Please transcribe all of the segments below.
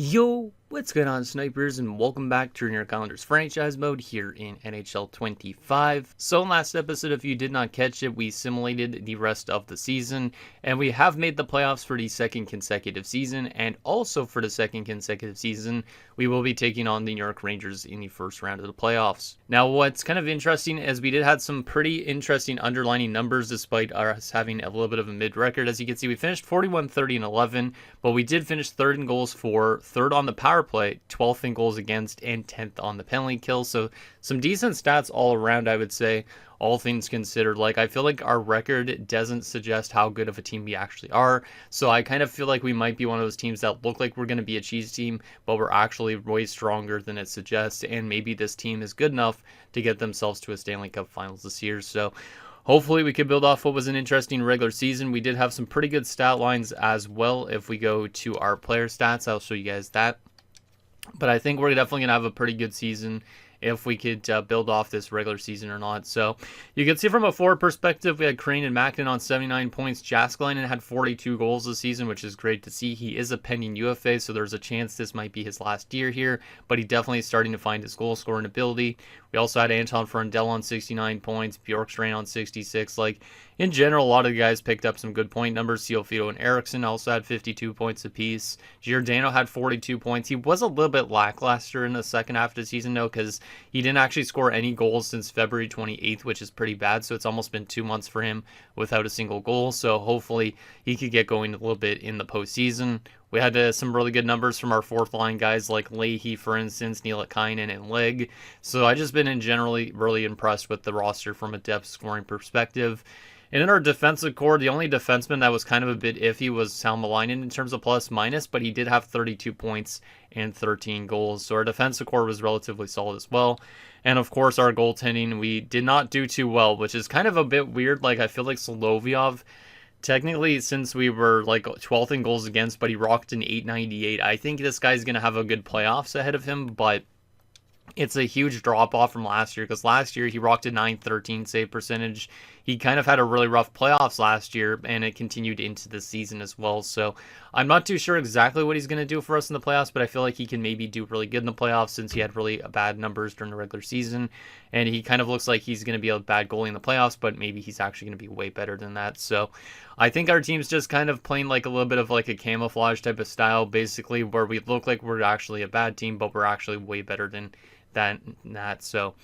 Yo, what's going on, snipers, and welcome back to your calendar's franchise mode here in NHL 25. So last episode, if you did not catch it, we simulated the rest of the season, and we have made the playoffs for the second consecutive season, and also for the second consecutive season, we will be taking on the New York Rangers in the first round of the playoffs. Now, what's kind of interesting is we did have some pretty interesting underlining numbers despite us having a little bit of a mid record. As you can see, we finished 41, 30, and 11, but we did finish third in goals for, third on the power play, 12th in goals against, and 10th on the penalty kill. So some decent stats all around, I would say, all things considered. Like, I feel like our record doesn't suggest how good of a team we actually are. So I kind of feel like we might be one of those teams that look like we're going to be a cheese team, but we're actually way stronger than it suggests. And maybe this team is good enough to get themselves to a Stanley Cup Finals this year. So hopefully we could build off what was an interesting regular season. We did have some pretty good stat lines as well. If we go to our player stats, I'll show you guys that. But I think we're definitely going to have a pretty good season if we could build off this regular season or not. So you can see from a forward perspective, we had Crane and Mackin on 79 points. Jääskeläinen had 42 goals this season, which is great to see. He is a pending UFA, so there's a chance this might be his last year here, but he definitely is starting to find his goal scoring ability. We also had Anton Frundell on 69 points, Bjorkstrand on 66. Like, in general, a lot of the guys picked up some good point numbers. Ciofito and Eriksson also had 52 points apiece. Giordano had 42 points. He was a little bit lackluster in the second half of the season, though, because he didn't actually score any goals since February 28th, which is pretty bad. So it's almost been 2 months for him without a single goal. So hopefully he could get going a little bit in the postseason. We had some really good numbers from our fourth line guys like Leahy, for instance, Nielakainen, and Leg. So I just been in generally really impressed with the roster from a depth scoring perspective. And in our defensive core, the only defenseman that was kind of a bit iffy was Salmelainen in terms of plus minus, but he did have 32 points and 13 goals. So our defensive core was relatively solid as well. And of course, our goaltending, we did not do too well, which is kind of a bit weird. Like, I feel like Solovyov, technically, since we were like 12th in goals against, but he rocked an 898. I think this guy's going to have a good playoffs ahead of him, but it's a huge drop off from last year, because last year he rocked a 913 save percentage. He kind of had a really rough playoffs last year, and it continued into the season as well. So I'm not too sure exactly what he's going to do for us in the playoffs, but I feel like he can maybe do really good in the playoffs since he had really bad numbers during the regular season. And he kind of looks like he's going to be a bad goalie in the playoffs, but maybe he's actually going to be way better than that. So I think our team's just kind of playing like a little bit of like a camouflage type of style, basically, where we look like we're actually a bad team, but we're actually way better than that. So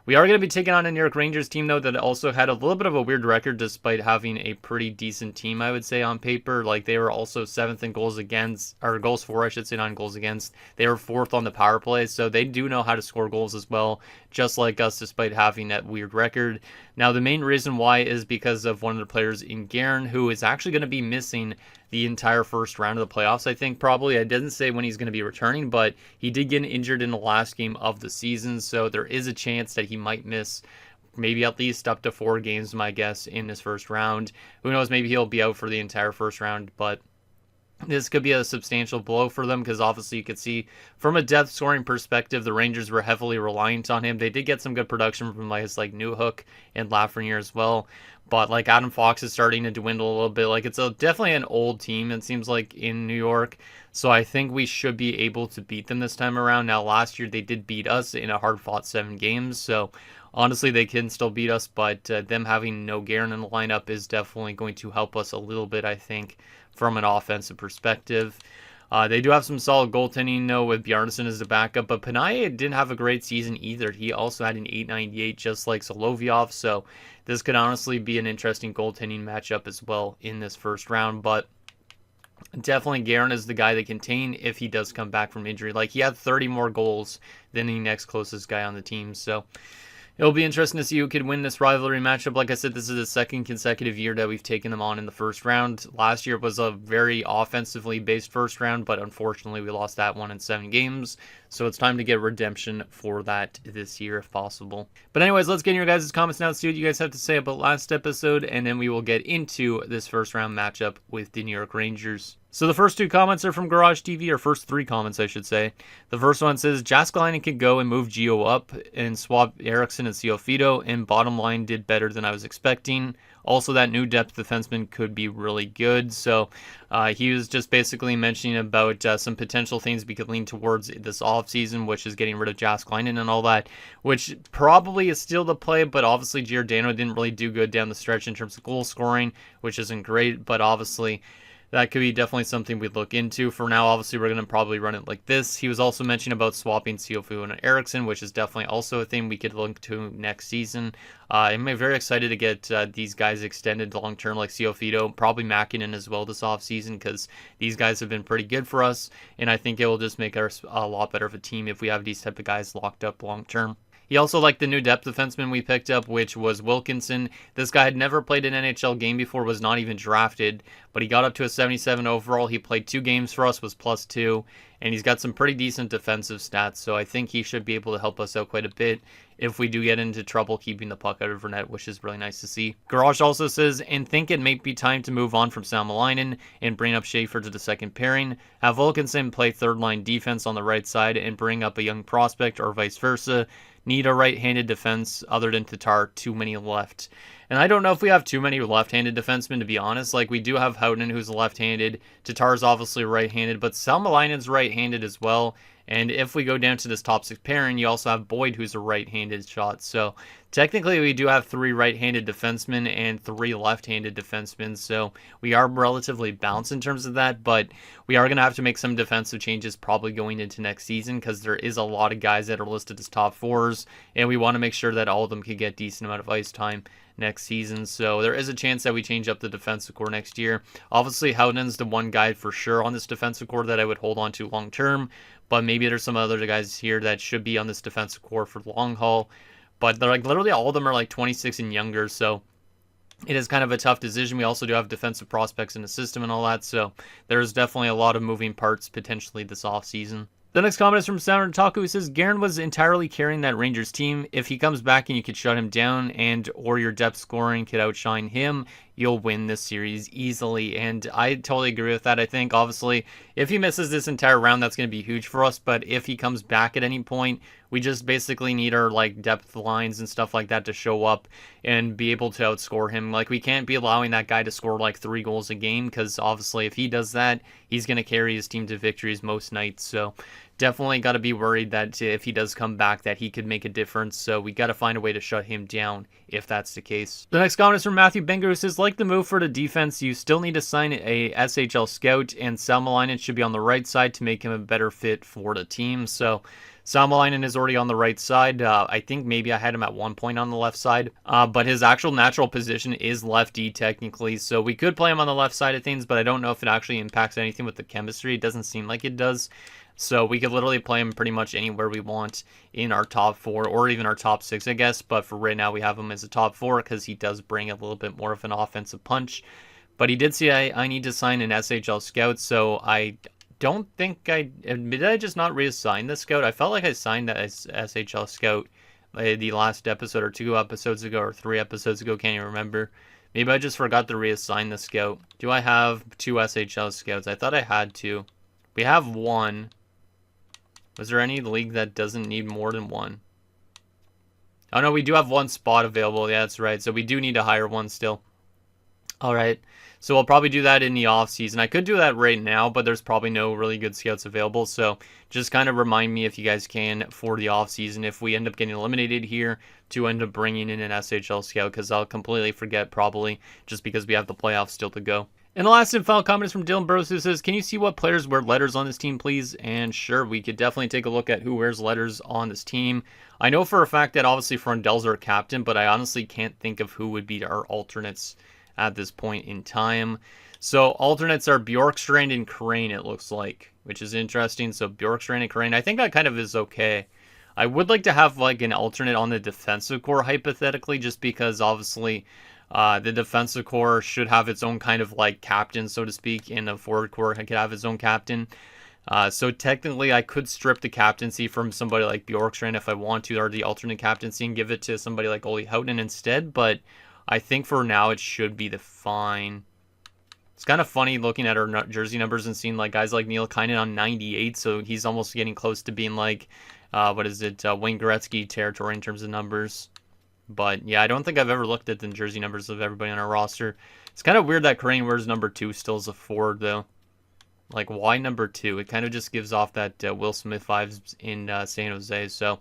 we are going to be taking on a New York Rangers team, though, that also had a little bit of a weird record despite having a pretty decent team, I would say, on paper. Like, they were also 7th in goals against, or goals for, I should say, not goals against. They were 4th on the power play, so they do know how to score goals as well, just like us, despite having that weird record. Now, the main reason why is because of one of the players in Guerin, who is actually going to be missing the entire first round of the playoffs, I think, probably. I didn't say when he's going to be returning, but he did get injured in the last game of the season, so there is a chance that he might miss maybe at least up to 4 games, my guess, in this first round. Who knows, maybe he'll be out for the entire first round, but this could be a substantial blow for them, because obviously you could see from a depth scoring perspective, the Rangers were heavily reliant on him. They did get some good production from guys like Newhook and Lafreniere as well, but like Adam Fox is starting to dwindle a little bit. Like, it's definitely an old team, it seems like, in New York. So I think we should be able to beat them this time around. Now, last year they did beat us in a hard-fought 7 games, so honestly they can still beat us, but them having no Guerin in the lineup is definitely going to help us a little bit, I think, from an offensive perspective. They do have some solid goaltending, though, with Bjarnason as the backup, but Panaye didn't have a great season either. He also had an 898, just like Solovyov, so this could honestly be an interesting goaltending matchup as well in this first round, but definitely Guerin is the guy to contain if he does come back from injury. Like, he had 30 more goals than the next closest guy on the team, so it'll be interesting to see who could win this rivalry matchup. Like I said, this is the second consecutive year that we've taken them on in the first round. Last year was a very offensively based first round, but unfortunately we lost that one in 7 games. So it's time to get redemption for that this year if possible. But anyways, let's get in your guys' comments now. See what you guys have to say about last episode, and then we will get into this first round matchup with the New York Rangers. So the first two comments are from Garage TV, or first three comments, I should say. The first one says, Jääskeläinen can go and move Gio up and swap Eriksson and Ciofito, and bottom line did better than I was expecting. Also, that new depth defenseman could be really good. So he was just basically mentioning about some potential things we could lean towards this offseason, which is getting rid of Jääskeläinen and all that, which probably is still the play, but obviously Giordano didn't really do good down the stretch in terms of goal scoring, which isn't great, but obviously that could be definitely something we'd look into. For now, obviously, we're going to probably run it like this. He was also mentioning about swapping Ciofito and Eriksson, which is definitely also a thing we could look to next season. I'm very excited to get these guys extended long-term, like Ciofito, probably Mäkinen as well this offseason, because these guys have been pretty good for us, and I think it will just make us a lot better of a team if we have these type of guys locked up long-term. He also liked the new depth defenseman we picked up, which was Wilkinson. This guy had never played an NHL game before, was not even drafted, but he got up to a 77 overall. He played 2 games for us, was +2, and he's got some pretty decent defensive stats, so I think he should be able to help us out quite a bit if we do get into trouble keeping the puck out of our net, which is really nice to see. Garage also says, and think it may be time to move on from Salmelainen and bring up Schaefer to the second pairing, have Wilkinson play third-line defense on the right side and bring up a young prospect or vice versa. Need a right-handed defense other than Tatar, too many left. And I don't know if we have too many left-handed defensemen, to be honest. Like, we do have Houghton, who's left-handed. Tatar's obviously right-handed, but Salmelainen's right-handed as well. And if we go down to this top 6 pairing, you also have Boyd, who's a right-handed shot. So technically, we do have 3 right-handed defensemen and 3 left-handed defensemen. So we are relatively balanced in terms of that. But we are going to have to make some defensive changes probably going into next season, because there is a lot of guys that are listed as top 4s. And we want to make sure that all of them can get decent amount of ice time next season. So there is a chance that we change up the defensive core next year. Obviously, Houghton's the one guy for sure on this defensive core that I would hold on to long-term. But maybe there's some other guys here that should be on this defensive core for the long haul. But they're like literally all of them are like 26 and younger, so it is kind of a tough decision. We also do have defensive prospects in the system and all that, so there's definitely a lot of moving parts potentially this offseason. The next comment is from Sounder Taku, who says, Guerin was entirely carrying that Rangers team. If he comes back and you could shut him down and or your depth scoring could outshine him, you'll win this series easily. And I totally agree with that. I think, obviously, if he misses this entire round, that's going to be huge for us. But if he comes back at any point, we just basically need our like depth lines and stuff like that to show up and be able to outscore him. Like, we can't be allowing that guy to score like 3 goals a game, because obviously if he does that, he's going to carry his team to victories most nights. So definitely got to be worried that if he does come back that he could make a difference. So we got to find a way to shut him down if that's the case. The next comment is from Matthew Benger, who says, like the move for the defense, you still need to sign a SHL scout, and Salmelainen should be on the right side to make him a better fit for the team. So Salmelainen is already on the right side. I think maybe I had him at one point on the left side, but his actual natural position is lefty technically, so we could play him on the left side of things, but I don't know if it actually impacts anything with the chemistry. It doesn't seem like it does. So we could literally play him pretty much anywhere we want in our top 4 or even our top 6, I guess. But for right now, we have him as a top 4 because he does bring a little bit more of an offensive punch. But he did say I need to sign an SHL scout, so I don't think did I just not reassign the scout? I felt like I signed that as SHL scout the last episode or 2 episodes ago or 3 episodes ago. Can't even remember. Maybe I just forgot to reassign the scout. Do I have 2 SHL scouts? I thought I had 2. We have 1. Was there any league that doesn't need more than 1? Oh no, we do have 1 spot available. Yeah, that's right. So we do need to hire 1 still. All right. So we'll probably do that in the off season. I could do that right now, but there's probably no really good scouts available. So just kind of remind me if you guys can for the off season if we end up getting eliminated here to end up bringing in an SHL scout, because I'll completely forget probably just because we have the playoffs still to go. And the last and final comment is from Dylan Burrows, who says, can you see what players wear letters on this team, please? And sure, we could definitely take a look at who wears letters on this team. I know for a fact that obviously Frondel's our captain, but I honestly can't think of who would be our alternates at this point in time. So alternates are Bjorkstrand and Crane, it looks like, which is interesting. So Bjorkstrand and Crane, I think that kind of is okay. I would like to have like an alternate on the defensive core hypothetically, just because obviously the defensive core should have its own kind of like captain, so to speak, and the forward core could have its own captain. So technically, I could strip the captaincy from somebody like Bjorkstrand if I want to, or the alternate captaincy, and give it to somebody like Olli Houghton instead. But I think for now it should be the fine. It's kind of funny looking at our jersey numbers and seeing like guys like Neil Kynan on 98, so he's almost getting close to being like, Wayne Gretzky territory in terms of numbers. But yeah, I don't think I've ever looked at the jersey numbers of everybody on our roster. It's kind of weird that Crane wears number 2 still as a forward though. Like, why number 2? It kind of just gives off that Will Smith vibes in San Jose. So,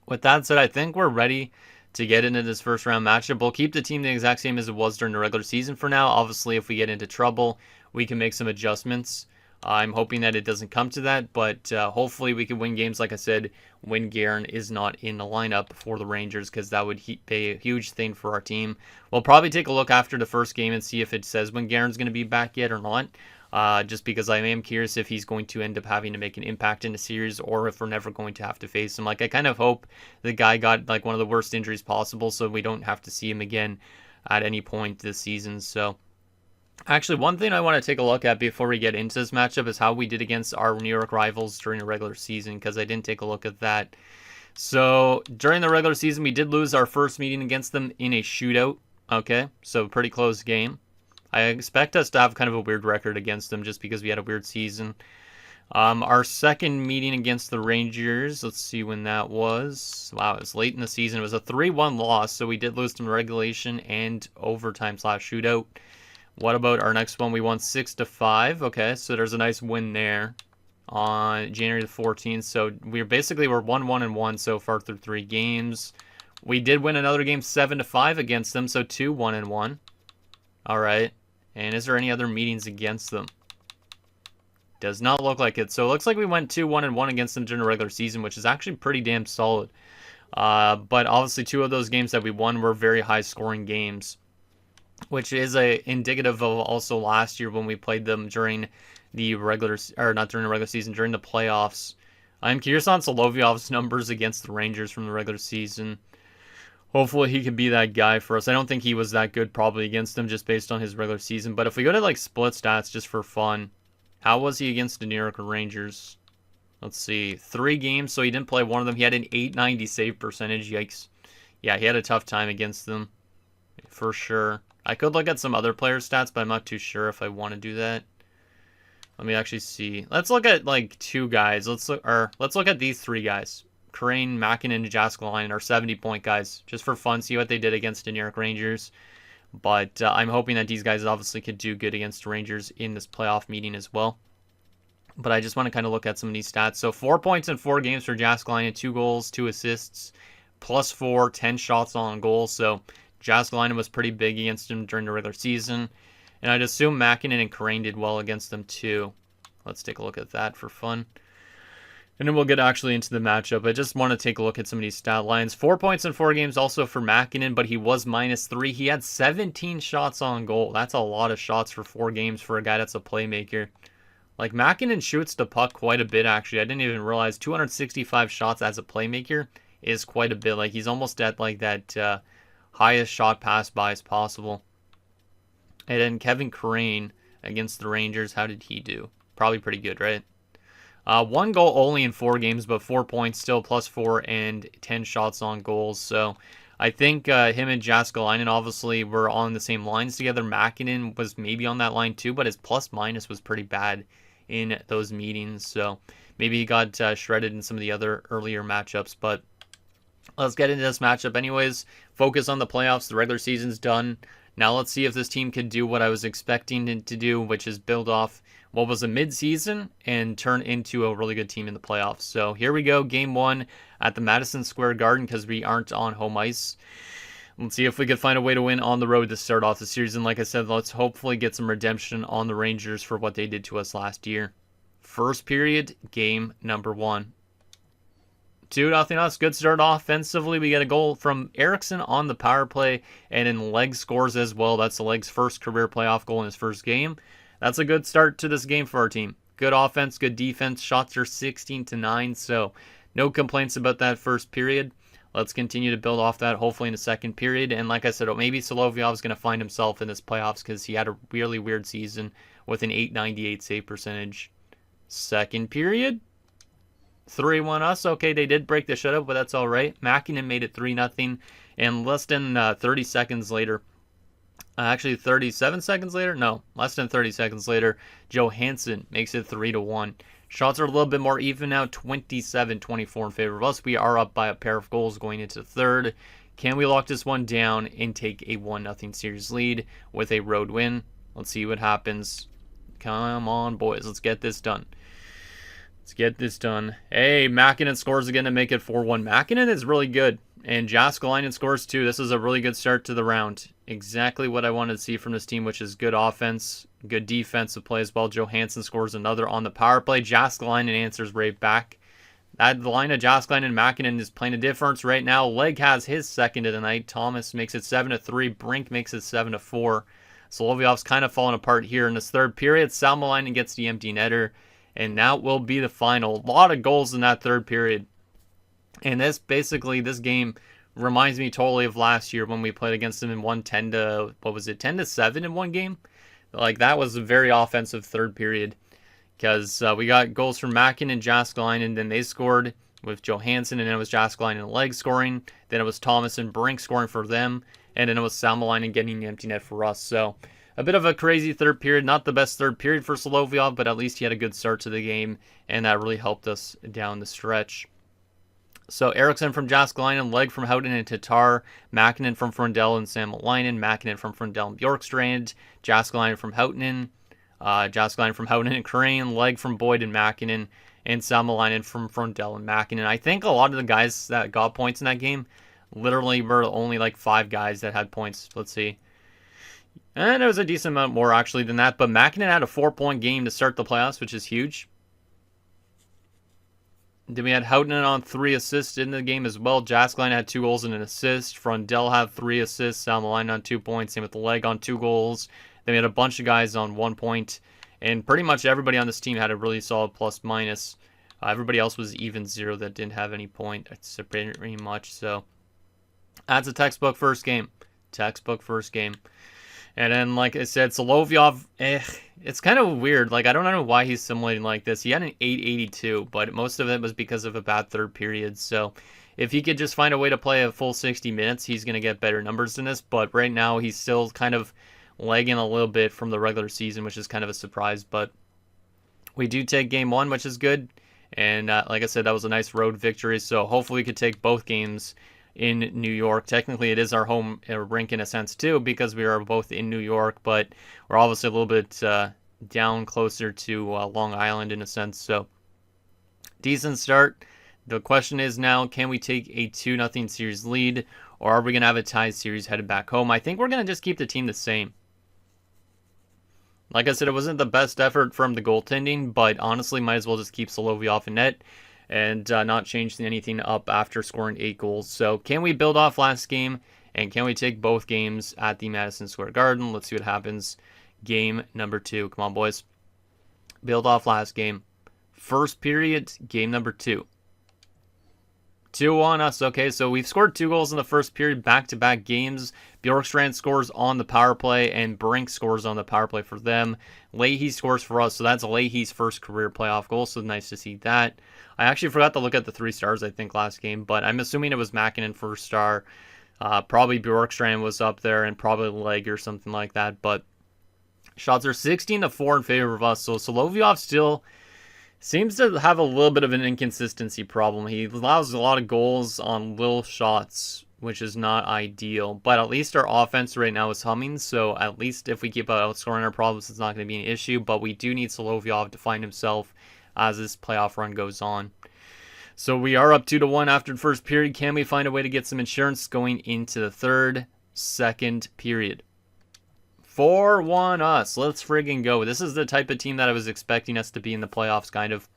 with that said, I think we're ready to get into this first round matchup. We'll keep the team the exact same as it was during the regular season for now. Obviously, if we get into trouble, we can make some adjustments. I'm hoping that it doesn't come to that, but hopefully we can win games, like I said, when Guerin is not in the lineup for the Rangers, because that would be a huge thing for our team. We'll probably take a look after the first game and see if it says when Guerin's going to be back yet or not. Just because I am curious if he's going to end up having to make an impact in the series or if we're never going to have to face him. Like, I kind of hope the guy got like one of the worst injuries possible so we don't have to see him again at any point this season. So, actually, one thing I want to take a look at before we get into this matchup is how we did against our New York rivals during the regular season, because I didn't take a look at that. So, during the regular season, we did lose our first meeting against them in a shootout. Okay, so pretty close game. I expect us to have kind of a weird record against them just because we had a weird season. Our second meeting against the Rangers, let's see when that was. Wow, it was late in the season. It was a 3-1 loss, so we did lose to regulation and overtime / shootout. What about our next one? We won 6-5. Okay, so there's a nice win there on January the 14th. So we're 1-1-1 so far through 3 games. We did win another game 7-5 against them, so 2-1-1. All right. And is there any other meetings against them? Does not look like it. So it looks like we went 2-1-1 against them during the regular season, which is actually pretty damn solid. But obviously 2 of those games that we won were very high scoring games, which is indicative of also last year when we played them during the not during the regular season, during the playoffs. I'm curious on Solovyov's numbers against the Rangers from the regular season. Hopefully he can be that guy for us. I don't think he was that good probably against them just based on his regular season. But if we go to like split stats just for fun, how was he against the New York Rangers? Let's see. 3 games, so he didn't play one of them. He had an .890 save percentage. Yikes. Yeah, he had a tough time against them for sure. I could look at some other player stats, but I'm not too sure if I want to do that. Let me actually see. Let's look at like 2 guys. Let's look at these 3 guys. Crane, Mäkinen, and Jääskeläinen are 70-point guys, just for fun, see what they did against the New York Rangers. But I'm hoping that these guys obviously could do good against the Rangers in this playoff meeting as well. But I just want to kind of look at some of these stats. So 4 points in 4 games for Jääskeläinen, 2 goals, 2 assists, +4, 10 shots on goal. So Jääskeläinen was pretty big against him during the regular season. And I'd assume Mäkinen and Crane did well against them too. Let's take a look at that for fun. And then we'll get actually into the matchup. I just want to take a look at some of these stat lines. 4 points in 4 games also for Mäkinen, but he was -3. He had 17 shots on goal. That's a lot of shots for 4 games for a guy that's a playmaker. Like, Mäkinen shoots the puck quite a bit, actually. I didn't even realize 265 shots as a playmaker is quite a bit. Like, he's almost at, like, that highest shot pass by as possible. And then Kevin Crane against the Rangers, how did he do? Probably pretty good, right? 1 goal only in 4 games, but 4 points still, +4 and 10 shots on goals. So I think him and Jääskeläinen obviously were on the same lines together. Mäkinen was maybe on that line too, but his plus-minus was pretty bad in those meetings. So maybe he got shredded in some of the other earlier matchups. But let's get into this matchup anyways. Focus on the playoffs. The regular season's done. Now let's see if this team can do what I was expecting it to do, which is build off what was a mid-season and turn into a really good team in the playoffs. So here we go, game 1 at the Madison Square Garden because we aren't on home ice. Let's see if we can find a way to win on the road to start off the series. And like I said, let's hopefully get some redemption on the Rangers for what they did to us last year. First period, game number 1. 2-0 us. Good start offensively. We get a goal from Eriksson on the power play, and in Leg scores as well. That's the Leg's first career playoff goal in his first game. That's a good start to this game for our team. Good offense, good defense. Shots are 16-9, so no complaints about that first period. Let's continue to build off that, hopefully in the second period. And like I said, maybe Solovyov's going to find himself in this playoffs because he had a really weird season with an .898 save percentage. Second period, 3-1 us. Okay, they did break the shutout, but that's all right. Mäkinen made it 3-0, and less than 30 seconds later, actually 37 seconds later, no, less than 30 seconds later, Johansson makes it 3-1. Shots are a little bit more even now, 27-24 in favor of us. We are up by a pair of goals going into the third. Can we lock this one down and take a 1-0 series lead with a road win? Let's see what happens. Come on, boys. Let's get this done. Let's get this done. Hey, Mäkinen scores again to make it 4-1. Mäkinen is really good. And Jääskeläinen scores too. This is a really good start to the round. Exactly what I wanted to see from this team, which is good offense, good defensive play as well. Johansson scores another on the power play. Jääskeläinen answers right back. That line of Jääskeläinen and Mäkinen is playing a difference right now. Leg has his second of the night. Thomas makes it 7-3. Brink makes it 7-4. Solovyov's kind of falling apart here in this third period. Salmelainen gets the empty netter. And that will be the final. A lot of goals in that third period. And this game reminds me totally of last year when we played against them and won 10-7 in one game? Like, that was a very offensive third period. Because we got goals from Mäkinen and Jääskeläinen, and then they scored with Johansson, and then it was Jääskeläinen and Leg scoring. Then it was Thomas and Brink scoring for them, and then it was Salmelainen getting the empty net for us. So a bit of a crazy third period. Not the best third period for Solovyov, but at least he had a good start to the game, and that really helped us down the stretch. So Eriksson from Jääskeläinen, Leg from Houghton and Tatar, Mäkinen from Frundell and Salmelainen, Mäkinen from Frundell and Bjorkstrand, Jääskeläinen from Houghton, Jääskeläinen from Houghton and Crane, Leg from Boyd and Mäkinen, and Salmelainen from Frundell and Mäkinen. I think a lot of the guys that got points in that game literally were only like 5 guys that had points. Let's see. And it was a decent amount more actually than that, but Mäkinen had a 4-point game to start the playoffs, which is huge. Then we had Houghton on 3 assists in the game as well. Jääskeläinen had 2 goals and an assist. Frundell had 3 assists. Salmelainen on 2 points. Same with the Leg on 2 goals. Then we had a bunch of guys on 1 point. And pretty much everybody on this team had a really solid plus-minus. Everybody else was even 0 that didn't have any point. It's pretty much. So that's a textbook first game. Textbook first game. And then, like I said, Solovyov, it's kind of weird. Like, I don't know why he's simulating like this. He had an 882, but most of it was because of a bad third period. So if he could just find a way to play a full 60 minutes, he's going to get better numbers than this. But right now, he's still kind of lagging a little bit from the regular season, which is kind of a surprise. But we do take game 1, which is good. And like I said, that was a nice road victory. So hopefully we could take both games in New York. Technically, it is our home rink in a sense too, because we are both in New York, but we're obviously a little bit down closer to Long Island in a sense. So decent start. The question is now, can we take a 2-0 series lead, or are we going to have a tie series headed back home? I think we're going to just keep the team the same. Like I said, it wasn't the best effort from the goaltending, but honestly, might as well just keep Solovyov in net and not change anything up after scoring 8 goals. So can we build off last game, and can we take both games at the Madison Square Garden? Let's see what happens. Game number 2. Come on, boys. Build off last game. First period, game number 2. 2-1 us. Okay, so we've scored 2 goals in the first period, back-to-back games. Bjorkstrand scores on the power play, and Brink scores on the power play for them. Leahy scores for us, so that's Leahy's first career playoff goal, so nice to see that. I actually forgot to look at the 3 stars, I think, last game, but I'm assuming it was Mäkinen first star. Probably Bjorkstrand was up there, and probably Leg or something like that, but shots are 16-4 in favor of us, so Solovyov still seems to have a little bit of an inconsistency problem. He allows a lot of goals on little shots, which is not ideal. But at least our offense right now is humming, so at least if we keep outscoring our problems, it's not going to be an issue. But we do need Solovyov to find himself as this playoff run goes on. So we are up 2-1 after the first period. Can we find a way to get some insurance going into the second period? 4-1 us. Let's friggin' go. This is the type of team that I was expecting us to be in the playoffs, kind of.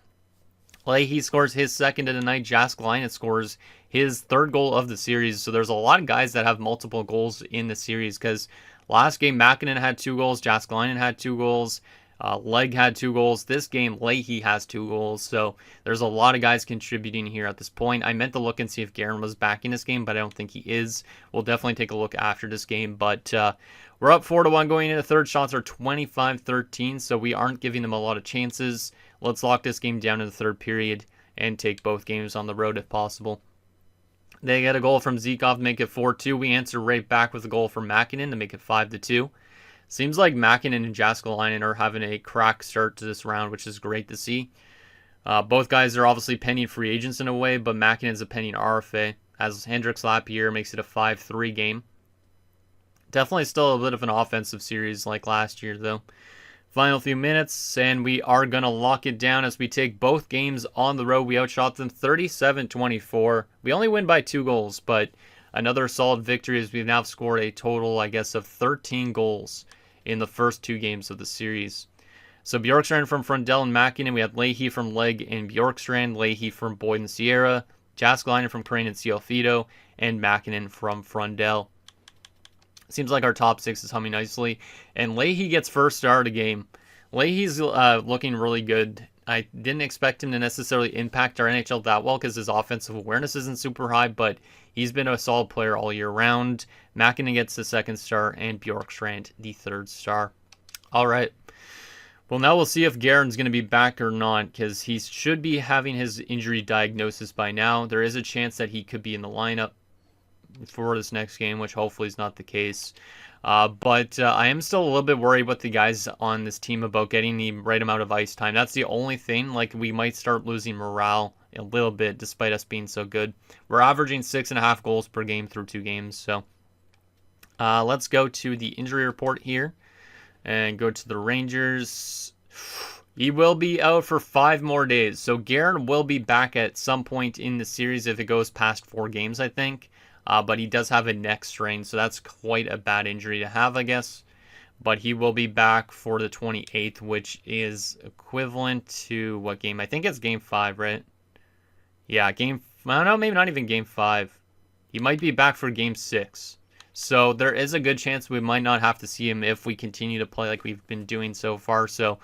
Leahy scores his second of the night. Jääskeläinen scores his 3rd goal of the series. So there's a lot of guys that have multiple goals in the series, because last game Mäkinen had 2 goals. Jääskeläinen had 2 goals. Leg had 2 goals. This game, Leahy has 2 goals. So there's a lot of guys contributing here at this point. I meant to look and see if Guerin was back in this game, but I don't think he is. We'll definitely take a look after this game. But we're up 4-1 going into the third. Shots are 25-13, so we aren't giving them a lot of chances. Let's lock this game down in the third period and take both games on the road if possible. They get a goal from Zikov to make it 4-2. We answer right back with a goal from Mäkinen to make it 5-2. Seems like Mäkinen and Jääskeläinen are having a crack start to this round, which is great to see. Both guys are obviously pending free agents in a way, but Mäkinen's a pending RFA, as Hendricks Lapierre makes it a 5-3 game. Definitely still a bit of an offensive series like last year, though. Final few minutes, and we are going to lock it down as we take both games on the road. We outshot them 37-24. We only win by 2 goals, but another solid victory as we've now scored a total, I guess, of 13 goals in the first 2 games of the series. So Bjorkstrand from Frundell and Mäkinen. We had Leahy from Leg and Bjorkstrand, Leahy from Boyd and Sierra, Jääskeläinen from Crane and Cialfido, and Mäkinen from Frundell. Seems like our top 6 is humming nicely. And Leahy gets first star of the game. Leahy's looking really good. I didn't expect him to necessarily impact our NHL that well because his offensive awareness isn't super high, but he's been a solid player all year round. Mäkinen gets the 2nd star, and Bjorkstrand the 3rd star. All right. Well, now we'll see if Guerin's going to be back or not, because he should be having his injury diagnosis by now. There is a chance that he could be in the lineup for this next game, which hopefully is not the case. But I am still a little bit worried with the guys on this team about getting the right amount of ice time. That's the only thing. Like, we might start losing morale a little bit despite us being so good. We're averaging 6.5 goals per game through 2 games. So let's go to the injury report here and go to the Rangers. He will be out for 5 more days. So Guerin will be back at some point in the series if it goes past 4 games, I think. But he does have a neck strain, so that's quite a bad injury to have, I guess. But he will be back for the 28th, which is equivalent to what game? I think it's game 5, right? Yeah, I don't know, maybe not even game 5. He might be back for game 6. So there is a good chance we might not have to see him if we continue to play like we've been doing so far. So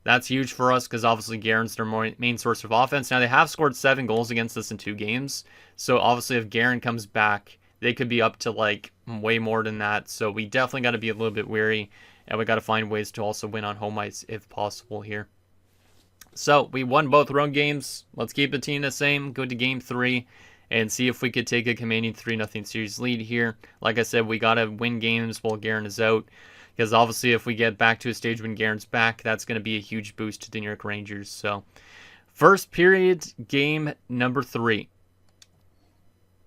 that's huge for us because obviously Guerin's their main source of offense. Now, they have scored 7 goals against us in 2 games. So obviously if Guerin comes back, they could be up to like way more than that. So we definitely got to be a little bit wary, and we got to find ways to also win on home ice if possible here. So we won both road games. Let's keep the team the same. Go to game 3 and see if we could take a commanding 3-0 series lead here. Like I said, we got to win games while Guerin is out. Because obviously if we get back to a stage when Guerin's back, that's going to be a huge boost to the New York Rangers. So first period, game number 3.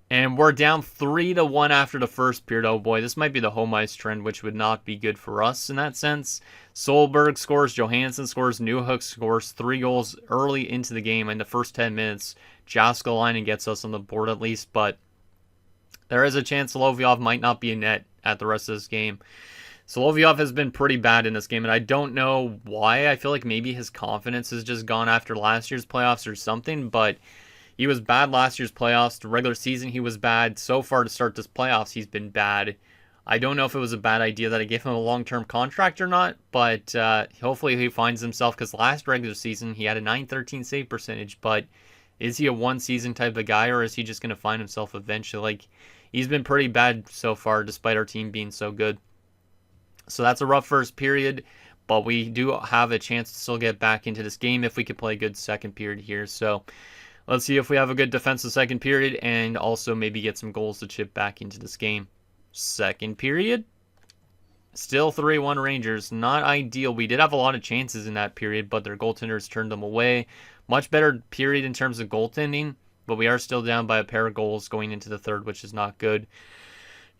And we're down 3-1 after the first period. Oh boy, this might be the home ice trend, which would not be good for us in that sense. Solberg scores, Johansson scores, Newhook scores 3 goals early into the game in the first 10 minutes. Jääskeläinen gets us on the board at least, but there is a chance Solovyov might not be in net at the rest of this game. Solovyov has been pretty bad in this game, and I don't know why. I feel like maybe his confidence has just gone after last year's playoffs or something, but he was bad last year's playoffs. The regular season, he was bad. So far to start this playoffs, he's been bad. I don't know if it was a bad idea that I gave him a long-term contract or not, but hopefully he finds himself, because last regular season, he had a .913 save percentage, but is he a one-season type of guy, or is he just going to find himself eventually? Like, he's been pretty bad so far, despite our team being so good. So that's a rough first period, but we do have a chance to still get back into this game if we could play a good second period here. So let's see if we have a good defensive second period and also maybe get some goals to chip back into this game. Second period, still 3-1 Rangers. Not ideal. We did have a lot of chances in that period, but their goaltenders turned them away. Much better period in terms of goaltending, but we are still down by a pair of goals going into the third, which is not good.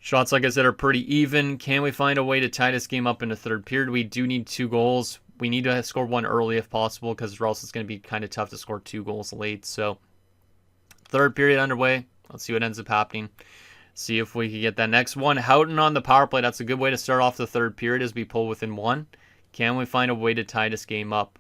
Shots, like I said, are pretty even. Can we find a way to tie this game up in the third period? We do need 2 goals. We need to score 1 early if possible, because or else it's going to be kind of tough to score 2 goals late. So, third period underway. Let's see what ends up happening. See if we can get that next one. Houghton on the power play. That's a good way to start off the third period as we pull within 1. Can we find a way to tie this game up?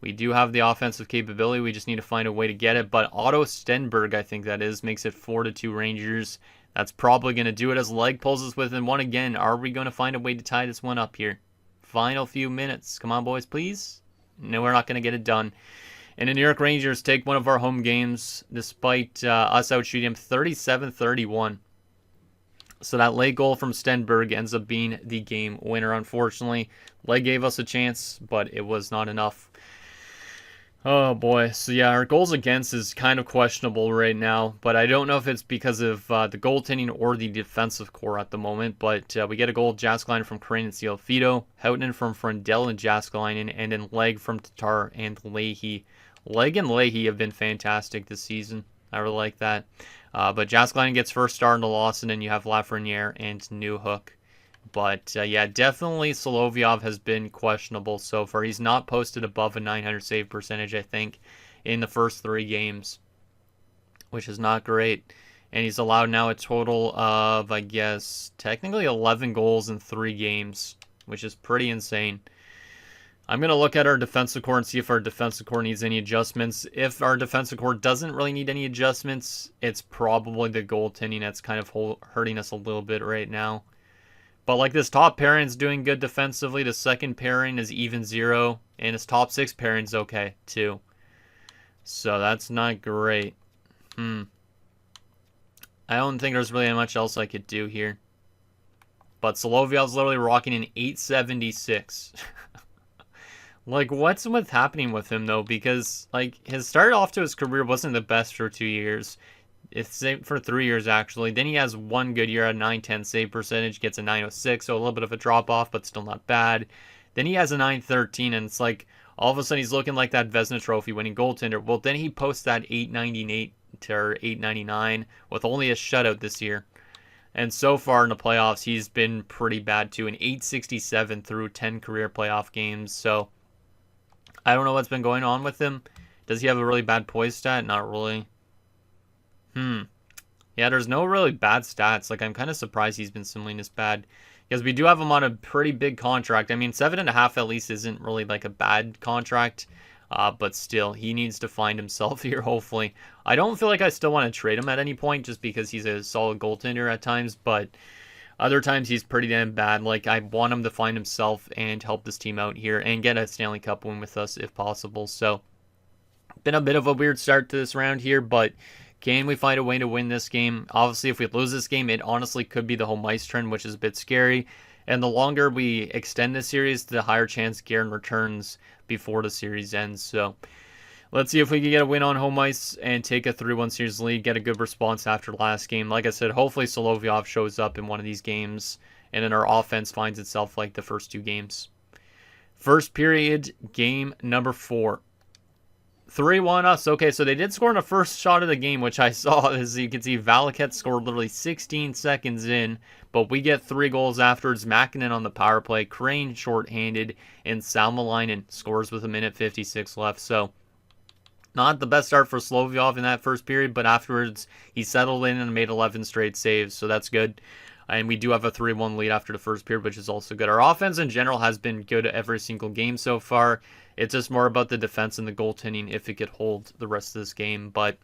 We do have the offensive capability. We just need to find a way to get it. But Otto Stenberg, I think that is, makes it 4-2 Rangers. That's probably going to do it as Leg pulls us within 1 again. Are we going to find a way to tie this one up here? Final few minutes. Come on, boys, please. No, we're not going to get it done. And the New York Rangers take one of our home games despite us outshooting them 37-31. So that late goal from Stenberg ends up being the game winner, unfortunately. Leg gave us a chance, but it was not enough. Oh boy. So yeah, our goals against is kind of questionable right now, but I don't know if it's because of the goaltending or the defensive core at the moment. But we get a goal, Jaskalainen from Crane and Cialfito, Houghton from Frundell and Jaskalainen, and then Leg from Tatar and Leahy. Leg and Leahy have been fantastic this season. I really like that. But Jaskalainen gets first star in the loss, and then you have Lafreniere and Newhook. But yeah, definitely Solovyov has been questionable so far. He's not posted above a 900 save percentage, I think, in the first 3 games, which is not great. And he's allowed now a total of, I guess, technically 11 goals in 3 games, which is pretty insane. I'm going to look at our defensive core and see if our defensive core needs any adjustments. If our defensive core doesn't really need any adjustments, it's probably the goaltending that's kind of hurting us a little bit right now. But like this top pairing is doing good defensively. The second pairing is even 0. And his top 6 pairing is okay too. So that's not great. I don't think there's really much else I could do here. But Solovyov's literally rocking an 876. Like, what's happening with him though? Because like his start off to his career wasn't the best for 2 years. It's for 3 years, actually. Then he has one good year at 910 save percentage, gets a 906, so a little bit of a drop off, but still not bad. Then he has a 913, and it's like all of a sudden he's looking like that Vezina Trophy winning goaltender. Well, then he posts that 898 to 899 with only a shutout this year. And so far in the playoffs, he's been pretty bad too, an 867 through 10 career playoff games. So I don't know what's been going on with him. Does he have a really bad poise stat? Not really. Yeah, there's no really bad stats. Like, I'm kind of surprised he's been similarly this bad. Because we do have him on a pretty big contract. I mean, 7.5 at least isn't really like a bad contract. But still, he needs to find himself here, hopefully. I don't feel like I still want to trade him at any point just because he's a solid goaltender at times. But other times he's pretty damn bad. Like, I want him to find himself and help this team out here and get a Stanley Cup win with us if possible. So, been a bit of a weird start to this round here, but can we find a way to win this game? Obviously, if we lose this game, it honestly could be the home ice trend, which is a bit scary. And the longer we extend this series, the higher chance Guerin returns before the series ends. So let's see if we can get a win on home ice and take a 3-1 series lead, get a good response after last game. Like I said, hopefully Solovyov shows up in one of these games, and then our offense finds itself like the first 2 games. First period, game number 4. 3-1 us. Okay, so they did score in the first shot of the game, which I saw. As you can see, Valaket scored literally 16 seconds in, but we get 3 goals afterwards. Mäkinen on the power play, Crane shorthanded, and Salmelainen scores with 1:56 left. So, not the best start for Solovyov in that first period, but afterwards he settled in and made 11 straight saves, so that's good. And we do have a 3-1 lead after the first period, which is also good. Our offense in general has been good every single game so far. It's just more about the defense and the goaltending if it could hold the rest of this game. But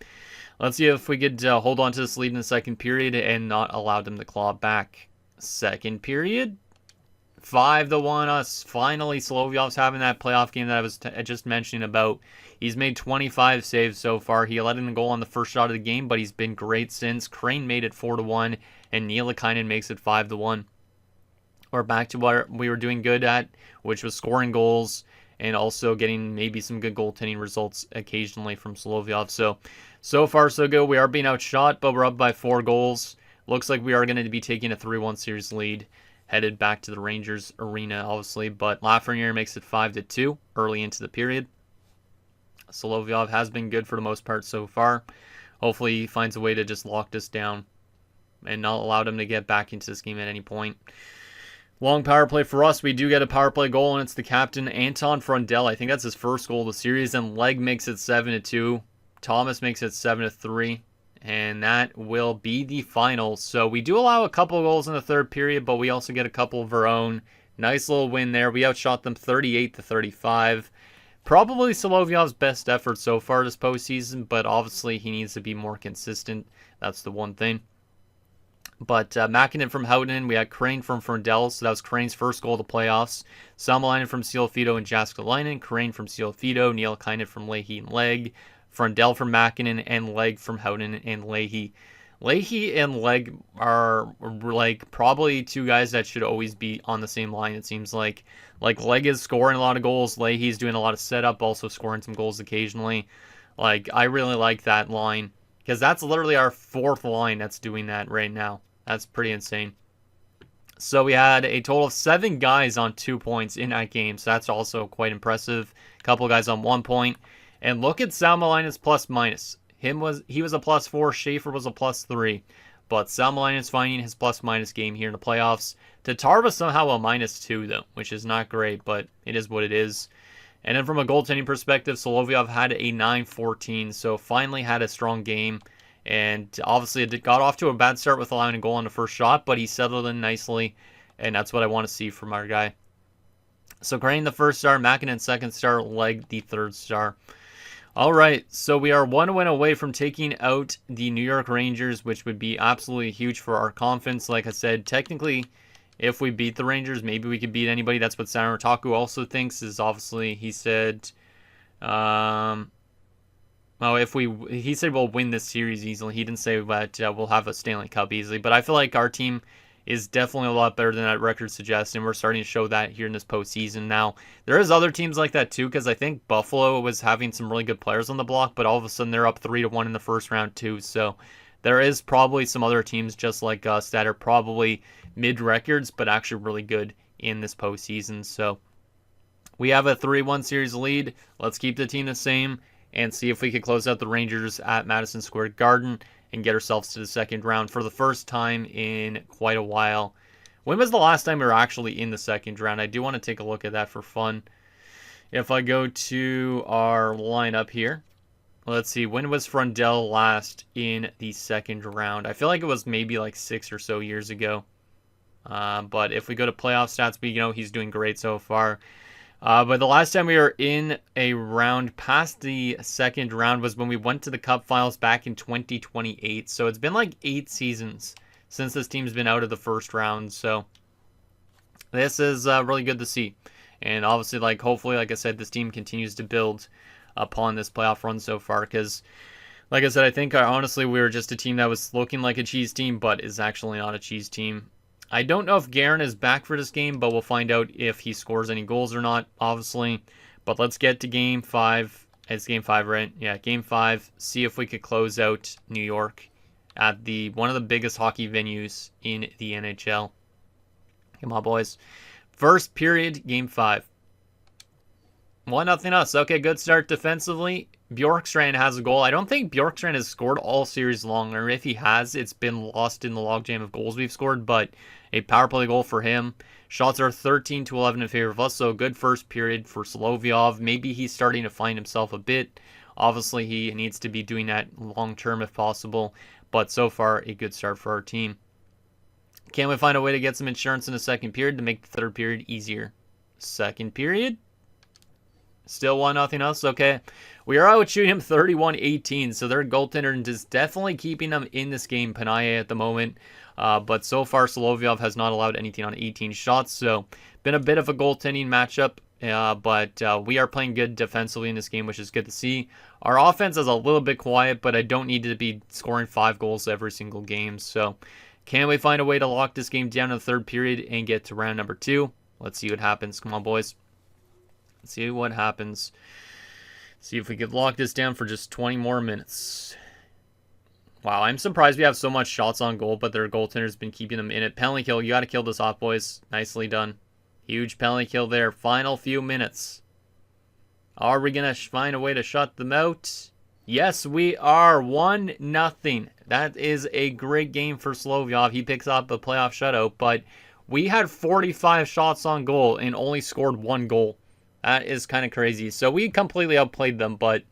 let's see if we could hold on to this lead in the second period and not allow them to claw back. Second period, 5-1 us. Finally, Solovyov's having that playoff game that I was just mentioning about. He's made 25 saves so far. He let in a goal on the first shot of the game, but he's been great since. Crane made it 4-1, and Nielakainen makes it 5-1. We're back to what we were doing good at, which was scoring goals and also getting maybe some good goaltending results occasionally from Solovyov. So far so good. We are being outshot, but we're up by 4 goals. Looks like we are going to be taking a 3-1 series lead, headed back to the Rangers arena, obviously. But Lafreniere makes it 5-2 early into the period. Solovyov has been good for the most part so far. Hopefully he finds a way to just lock this down and not allow them to get back into this game at any point. Long power play for us. We do get a power play goal, and it's the captain, Anton Frundell. I think that's his first goal of the series, and Leg makes it 7-2. Thomas makes it 7-3, and that will be the final. So we do allow a couple goals in the third period, but we also get a couple of our own. Nice little win there. We outshot them 38-35. Probably Solovyov's best effort so far this postseason, but obviously he needs to be more consistent. That's the one thing. But Mäkinen from Houghton, we had Crane from Frundell, so that was Crane's first goal of the playoffs. Salmelainen from Cialfito and Jaskalainen, Crane from Cialfito, Nielakainen from Leahy and Leg, Frundell from Mäkinen, and Leg from Houghton and Leahy. Leahy and Leg are like probably two guys that should always be on the same line. It seems like Leg is scoring a lot of goals. Leahy's doing a lot of setup, also scoring some goals occasionally. Like I really like that line because that's literally our fourth line that's doing that right now. That's pretty insane. So we had a total of 7 guys on 2 points in that game. So that's also quite impressive. A couple guys on 1 point. And look at Sal Malina's plus minus. He was a +4. Schaefer was a +3. But Sal Malina's finding his plus minus game here in the playoffs. Tatar was somehow a -2 though, which is not great, but it is what it is. And then from a goaltending perspective, Solovyov had a 9-14, so finally had a strong game. And obviously it got off to a bad start with allowing a goal on the first shot, but he settled in nicely, and that's what I want to see from our guy. So Crane the first star, Makinen second star, Leg the third star. All right, so we are 1 win away from taking out the New York Rangers, which would be absolutely huge for our confidence. Like I said, technically, if we beat the Rangers, maybe we could beat anybody. That's what Saturn Otaku also thinks, is obviously, he said, he said we'll win this series easily. He didn't say that we'll have a Stanley Cup easily, but I feel like our team is definitely a lot better than that record suggests, and we're starting to show that here in this postseason. Now, there is other teams like that too, because I think Buffalo was having some really good players on the block, but all of a sudden they're up 3-1 in the first round too. So there is probably some other teams just like us that are probably mid records, but actually really good in this postseason. So we have a 3-1 series lead. Let's keep the team the same and see if we can close out the Rangers at Madison Square Garden and get ourselves to the second round for the first time in quite a while. When was the last time we were actually in the second round? I do want to take a look at that for fun. If I go to our lineup here, let's see, when was Frundell last in the second round? I feel like it was maybe like 6 or so years ago. But if we go to playoff stats, he's doing great so far. But the last time we were in a round past the second round was when we went to the Cup Finals back in 2028. So it's been like 8 seasons since this team's been out of the first round. So this is really good to see. And obviously, hopefully, like I said, this team continues to build upon this playoff run so far. Because, like I said, I think honestly we were just a team that was looking like a cheese team, but is actually not a cheese team. I don't know if Guerin is back for this game, but we'll find out if he scores any goals or not, obviously. But let's get to Game 5. It's Game 5, right? Yeah, Game 5. See if we could close out New York at one of the biggest hockey venues in the NHL. Come on, boys. First period, Game 5. 1-0 us. Okay, good start defensively. Bjorkstrand has a goal. I don't think Bjorkstrand has scored all series long, or if he has, it's been lost in the logjam of goals we've scored, but a power play goal for him. Shots are 13-11 in favor of us, so a good first period for Solovyov. Maybe he's starting to find himself a bit. Obviously, he needs to be doing that long-term if possible, but so far, a good start for our team. Can we find a way to get some insurance in the second period to make the third period easier? Second period? Still 1-0 us. Okay. We are out shooting him 31-18, so their goaltender is definitely keeping them in this game, Panaye, at the moment. But so far, Solovyov has not allowed anything on 18 shots, so been a bit of a goaltending matchup. But we are playing good defensively in this game, which is good to see. Our offense is a little bit quiet, but I don't need to be scoring 5 goals every single game. So can we find a way to lock this game down in the third period and get to round number 2? Let's see what happens. Come on, boys. Let's see what happens. See if we could lock this down for just 20 more minutes. Wow, I'm surprised we have so much shots on goal, but their goaltender's been keeping them in it. Penalty kill. You got to kill this off, boys. Nicely done. Huge penalty kill there. Final few minutes. Are we going to find a way to shut them out? Yes, we are. 1-0. That is a great game for Solovyov. He picks up a playoff shutout, but we had 45 shots on goal and only scored 1 goal. That is kind of crazy. So we completely outplayed them, but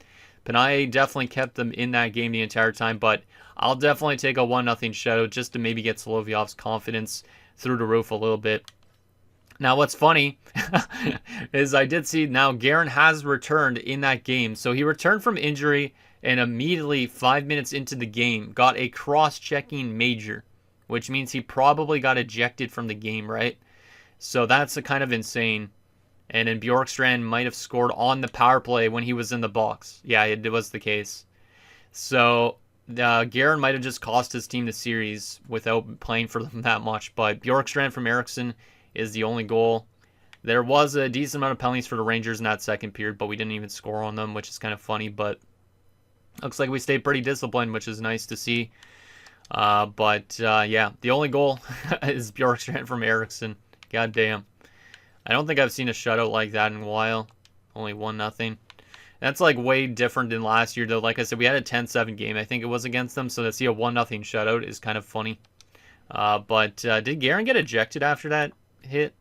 Panaye definitely kept them in that game the entire time. But I'll definitely take a 1-0 shutout just to maybe get Solovyov's confidence through the roof a little bit. Now, what's funny is I did see now Guerin has returned in that game. So he returned from injury and immediately 5 minutes into the game got a cross-checking major, which means he probably got ejected from the game, right? So that's a kind of insane. And then Bjorkstrand might have scored on the power play when he was in the box. Yeah, it was the case. So Guerin might have just cost his team the series without playing for them that much, but Bjorkstrand from Eriksson is the only goal. There was a decent amount of penalties for the Rangers in that second period, but we didn't even score on them, which is kind of funny, but looks like we stayed pretty disciplined, which is nice to see. Yeah, the only goal is Bjorkstrand from Eriksson. God damn. I don't think I've seen a shutout like that in a while. Only 1-0. That's like way different than last year, though. Like I said, we had a 10-7 game, I think it was against them, so to see a 1-0 shutout is kind of funny. Did Guerin get ejected after that hit?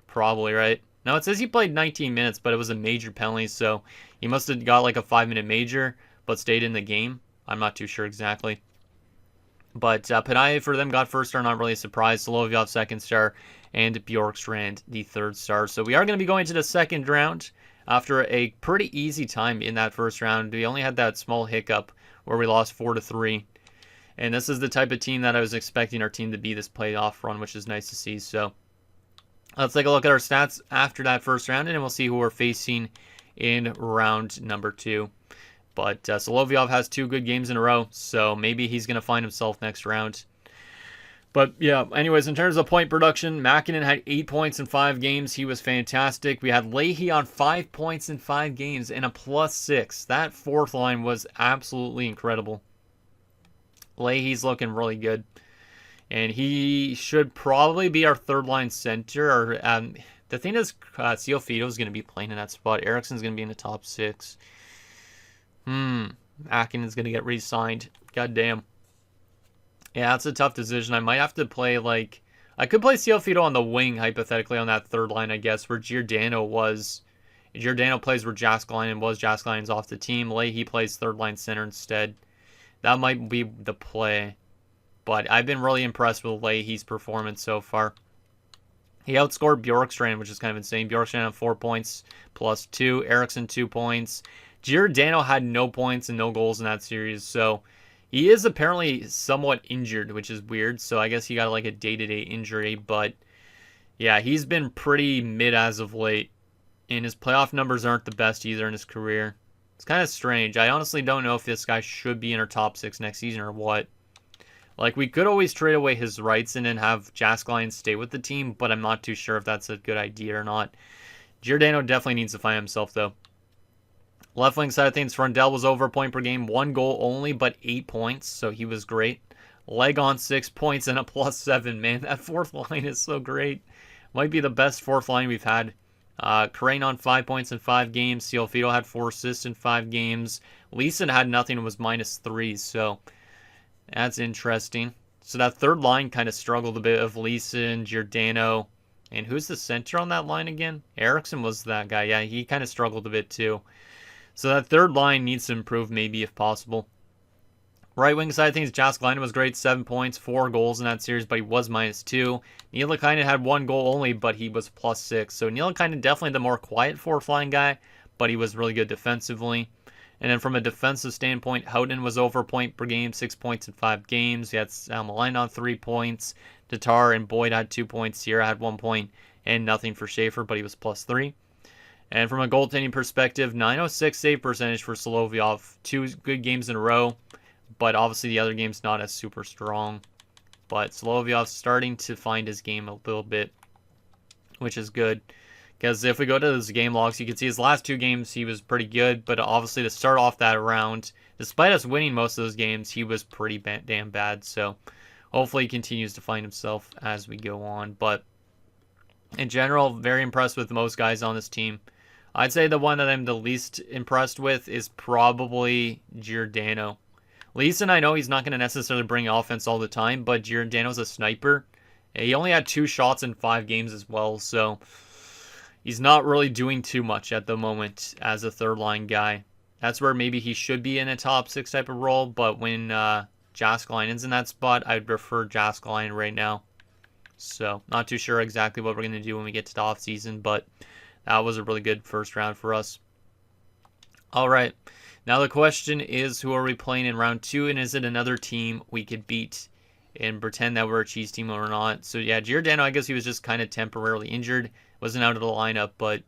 Probably, right? No, it says he played 19 minutes, but it was a major penalty, so he must have got like a 5-minute major, but stayed in the game. I'm not too sure exactly. But Panaye for them got first star, not really a surprise. Solovyov second star, and Bjorkstrand the third star. So we are going to be going to the second round after a pretty easy time in that first round. We only had that small hiccup where we lost 4-3. And this is the type of team that I was expecting our team to be this playoff run, which is nice to see. So let's take a look at our stats after that first round, and then we'll see who we're facing in round number 2. But Solovyov has 2 good games in a row, so maybe he's going to find himself next round. But yeah, anyways, in terms of point production, Mäkinen had 8 points in 5 games. He was fantastic. We had Leahy on 5 points in 5 games and a +6. That fourth line was absolutely incredible. Leahy's looking really good. And he should probably be our third line center. Or the thing is, Ciofito is going to be playing in that spot. Eriksson's going to be in the top 6. Mäkinen's going to get re-signed. God damn. Yeah, that's a tough decision. I might have to play, I could play Ciofito on the wing, hypothetically, on that third line, I guess, where Giordano was. Giordano plays where Jääskeläinen was. Jääskeläinen's off the team. Leahy plays third line center instead. That might be the play. But I've been really impressed with Leahy's performance so far. He outscored Bjorkstrand, which is kind of insane. Bjorkstrand had 4 points +2. Eriksson 2 points. Giordano had no points and no goals in that series, so he is apparently somewhat injured, which is weird. So I guess he got like a day-to-day injury, but yeah, he's been pretty mid as of late, and his playoff numbers aren't the best either in his career. It's kind of strange. I honestly don't know if this guy should be in our top 6 next season or what. Like, we could always trade away his rights and then have Jääskeläinen stay with the team, but I'm not too sure if that's a good idea or not. Giordano definitely needs to find himself, though. Left wing side of things, Frondell was over a point per game. 1 goal only, but 8 points, so he was great. Leg on 6 points and a +7. Man, that fourth line is so great. Might be the best fourth line we've had. Karain on 5 points in 5 games. Ciofito had 4 assists in 5 games. Leeson had nothing and was -3, so that's interesting. So that third line kind of struggled a bit of Leeson, Giordano, and who's the center on that line again? Eriksson was that guy. Yeah, he kind of struggled a bit too. So that third line needs to improve maybe if possible. Right wing side of things, Jääskeläinen was great. 7 points, 4 goals in that series, but he was -2. Nielikainen had 1 goal only, but he was +6. So Nielikainen definitely the more quiet fourth line guy, but he was really good defensively. And then from a defensive standpoint, Houghton was over a point per game, 6 points in 5 games. We had Salmelainen on 3 points. Tatar and Boyd had 2 points. Sierra had 1 point and nothing for Schaefer, but he was +3. And from a goaltending perspective, .906 save percentage for Solovyov. 2 good games in a row, but obviously the other game's not as super strong. But Solovyov's starting to find his game a little bit, which is good. Because if we go to his game logs, you can see his last 2 games, he was pretty good. But obviously to start off that round, despite us winning most of those games, he was pretty damn bad. So hopefully he continues to find himself as we go on. But in general, very impressed with most guys on this team. I'd say the one that I'm the least impressed with is probably Giordano. Leeson, I know he's not going to necessarily bring offense all the time, but Giordano's a sniper. He only had 2 shots in 5 games as well, so he's not really doing too much at the moment as a third-line guy. That's where maybe he should be in a top 6 type of role, but when Jääskeläinen's in that spot, I'd prefer Jääskeläinen right now. So, not too sure exactly what we're going to do when we get to the offseason, but that was a really good first round for us. All right. Now the question is, who are we playing in round 2, and is it another team we could beat and pretend that we're a cheese team or not? So yeah, Giordano, I guess he was just kind of temporarily injured. Wasn't out of the lineup, but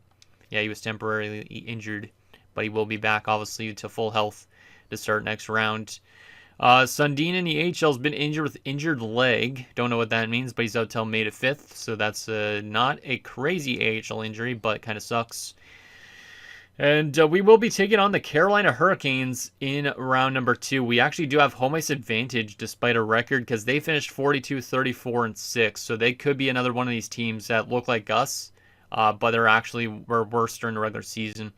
yeah, he was temporarily injured. But he will be back, obviously, to full health to start next round. Sundin in the AHL has been injured with injured leg. Don't know what that means, but he's out till May the 5th. So that's not a crazy AHL injury, but kind of sucks. And we will be taking on the Carolina Hurricanes in round number 2. We actually do have home ice advantage despite a record because they finished 42, 34, and 6. So they could be another one of these teams that look like us, but were worse during the regular season.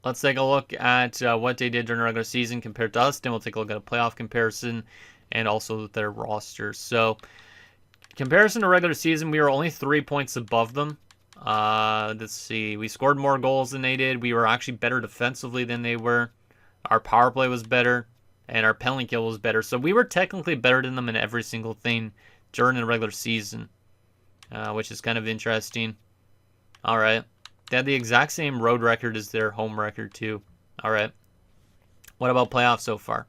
Let's take a look at what they did during the regular season compared to us. Then we'll take a look at a playoff comparison and also their roster. So comparison to regular season, we were only 3 points above them. Let's see. We scored more goals than they did. We were actually better defensively than they were. Our power play was better, and our penalty kill was better. So we were technically better than them in every single thing during the regular season, which is kind of interesting. All right. They had the exact same road record as their home record, too. All right. What about playoffs so far?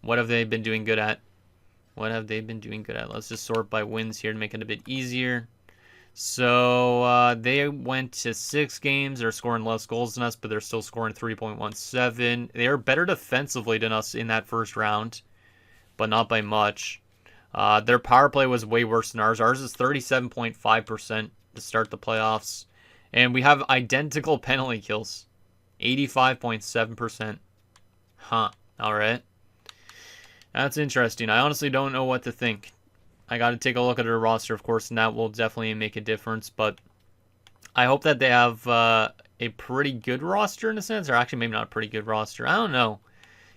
What have they been doing good at? Let's just sort by wins here to make it a bit easier. So they went to 6 games. They're scoring less goals than us, but they're still scoring 3.17. They are better defensively than us in that first round, but not by much. Their power play was way worse than ours. Ours is 37.5% to start the playoffs. And we have identical penalty kills, 85.7%. Huh. All right. That's interesting. I honestly don't know what to think. I got to take a look at their roster, of course, and that will definitely make a difference. But I hope that they have a pretty good roster in a sense, or actually maybe not a pretty good roster. I don't know.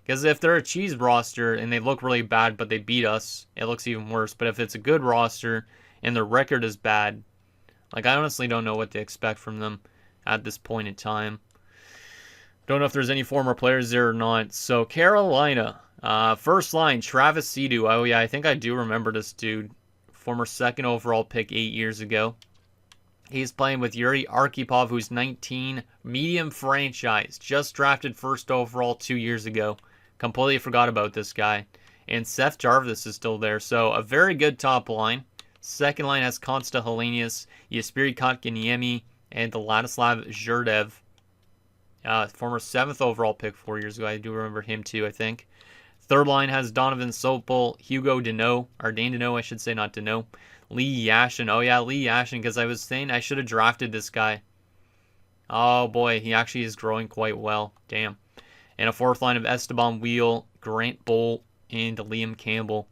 Because if they're a cheese roster and they look really bad, but they beat us, it looks even worse. But if it's a good roster and their record is bad, like I honestly don't know what to expect from them at this point in time. Don't know if there's any former players there or not. So Carolina. First line, Travis Sidu. Oh, yeah, I think I do remember this dude. Former 2nd overall pick 8 years ago. He's playing with Yuri Arkhipov, who's 19. Medium franchise. Just drafted 1st overall 2 years ago. Completely forgot about this guy. And Seth Jarvis is still there. So a very good top line. Second line has Konsta Helenius, Jesperi Kotkaniemi, and Vladislav Zhurdev. Former 7th overall pick 4 years ago. I do remember him too, I think. Third line has Donovan Sopel, Hugo Deneau, or Dane Deneau, I should say, not Deneau. Lee Yashin. Oh, yeah, Lee Yashin, because I was saying I should have drafted this guy. Oh, boy, he actually is growing quite well. Damn. And a fourth line of Esteban Wheel, Grant Bolt, and Liam Campbell.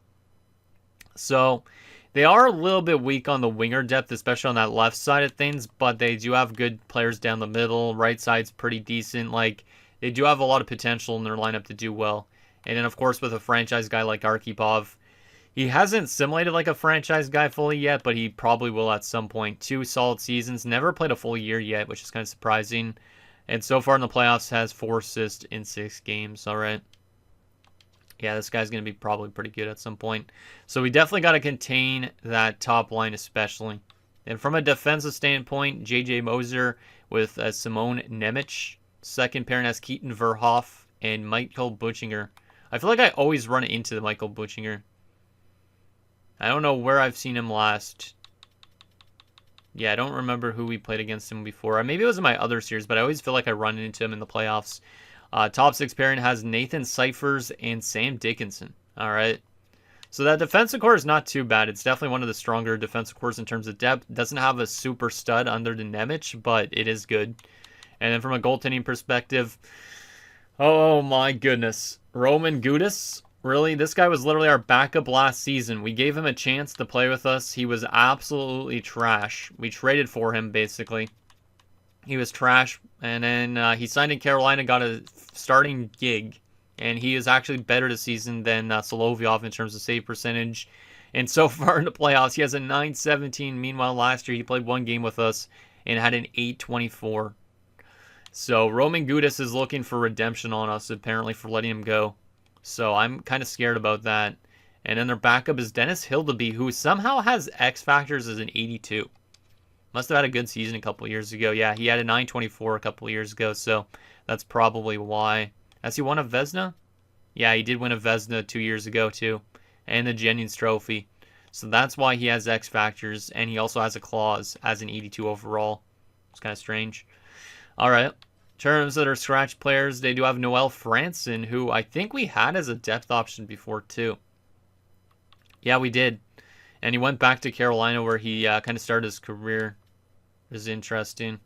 So they are a little bit weak on the winger depth, especially on that left side of things, but they do have good players down the middle. Right side's pretty decent. Like, they do have a lot of potential in their lineup to do well. And then, of course, with a franchise guy like Arkhipov, he hasn't simulated like a franchise guy fully yet, but he probably will at some point. 2 solid seasons, never played a full year yet, which is kind of surprising. And so far in the playoffs, has 4 assists in 6 games. All right. Yeah, this guy's going to be probably pretty good at some point. So we definitely got to contain that top line especially. And from a defensive standpoint, J.J. Moser with Simone Nemec. Second pairing has Keaton Verhoff and Michael Butchinger. I feel like I always run into the Michael Butchinger. I don't know where I've seen him last. Yeah, I don't remember who we played against him before. Maybe it was in my other series, but I always feel like I run into him in the playoffs. Top 6 pairing has Nathan Seifers and Sam Dickinson. All right. So that defensive core is not too bad. It's definitely one of the stronger defensive cores in terms of depth. Doesn't have a super stud under the Nemec, but it is good. And then from a goaltending perspective, oh my goodness. Roman Gudis? Really? This guy was literally our backup last season. We gave him a chance to play with us. He was absolutely trash. We traded for him, basically. He was trash. And then he signed in Carolina, got a starting gig. And he is actually better this season than Solovyov in terms of save percentage. And so far in the playoffs, he has a .917. Meanwhile, last year he played 1 game with us and had an .824. So Roman Gudis is looking for redemption on us, apparently, for letting him go. So I'm kind of scared about that. And then their backup is Dennis Hildeby, who somehow has X factors as an 82. Must have had a good season a couple years ago. Yeah, he had a .924 a couple years ago, so that's probably why. Has he won a Vezina? Yeah, he did win a Vezina 2 years ago, too. And the Jennings Trophy. So that's why he has X factors, and he also has a clause as an 82 overall. It's kind of strange. All right. terms of their scratch players, they do have Noel Franson, who I think we had as a depth option before too. Yeah, we did. And he went back to Carolina where he kind of started his career. Is interesting.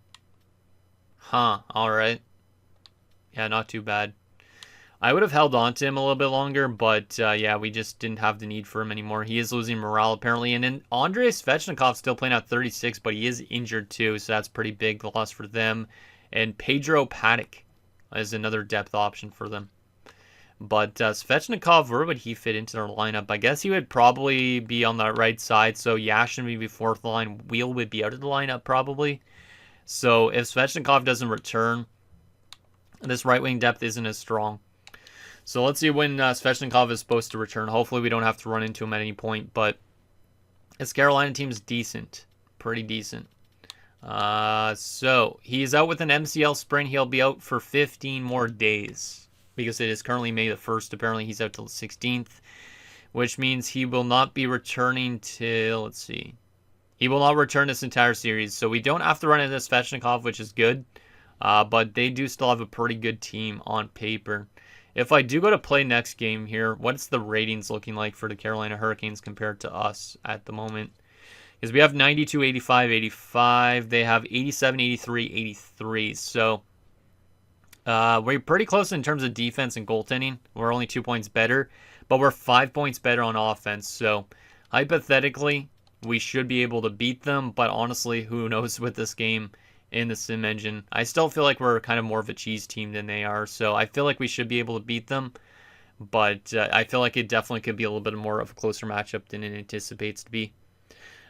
Huh, alright. Yeah, not too bad. I would have held on to him a little bit longer, but yeah, we just didn't have the need for him anymore. He is losing morale apparently. And then Andrei Svechnikov still playing at 36, but he is injured too, so that's pretty big loss for them. And Pedro Paddock is another depth option for them. But Svechnikov, where would he fit into their lineup? I guess he would probably be on the right side. So Yashin would be fourth line. Wheel would be out of the lineup probably. So if Svechnikov doesn't return, this right wing depth isn't as strong. So let's see when Svechnikov is supposed to return. Hopefully we don't have to run into him at any point. But this Carolina team is decent. Pretty decent. So he's out with an MCL sprain. He'll be out for 15 more days because it is currently May the 1st. Apparently he's out till the 16th, which means he will not be returning till, let's see. He will not return this entire series. So we don't have to run into Svechnikov, which is good. But they do still have a pretty good team on paper. If I do go to play next game here, what's the ratings looking like for the Carolina Hurricanes compared to us at the moment? Because we have 92, 85, 85. They have 87, 83, 83. So we're pretty close in terms of defense and goaltending. We're only 2 points better, but we're 5 points better on offense. So hypothetically, we should be able to beat them. But honestly, who knows with this game in the sim engine. I still feel like we're kind of more of a cheese team than they are. So I feel like we should be able to beat them. But I feel like it definitely could be a little bit more of a closer matchup than it anticipates to be.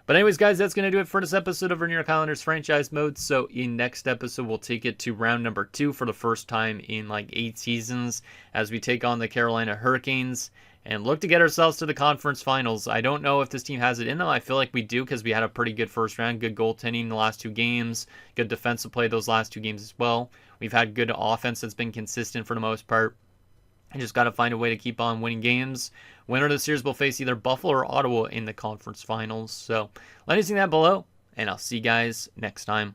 But anyways, guys, that's going to do it for this episode of Renew Your Calendars Franchise Mode. So in next episode, we'll take it to round number 2 for the first time in like 8 seasons as we take on the Carolina Hurricanes and look to get ourselves to the conference finals. I don't know if this team has it in them. I feel like we do because we had a pretty good first round, good goaltending in the last 2 games, good defensive play those last 2 games as well. We've had good offense that's been consistent for the most part. I just got to find a way to keep on winning games. Winner of the series will face either Buffalo or Ottawa in the conference finals. So let me see that below, and I'll see you guys next time.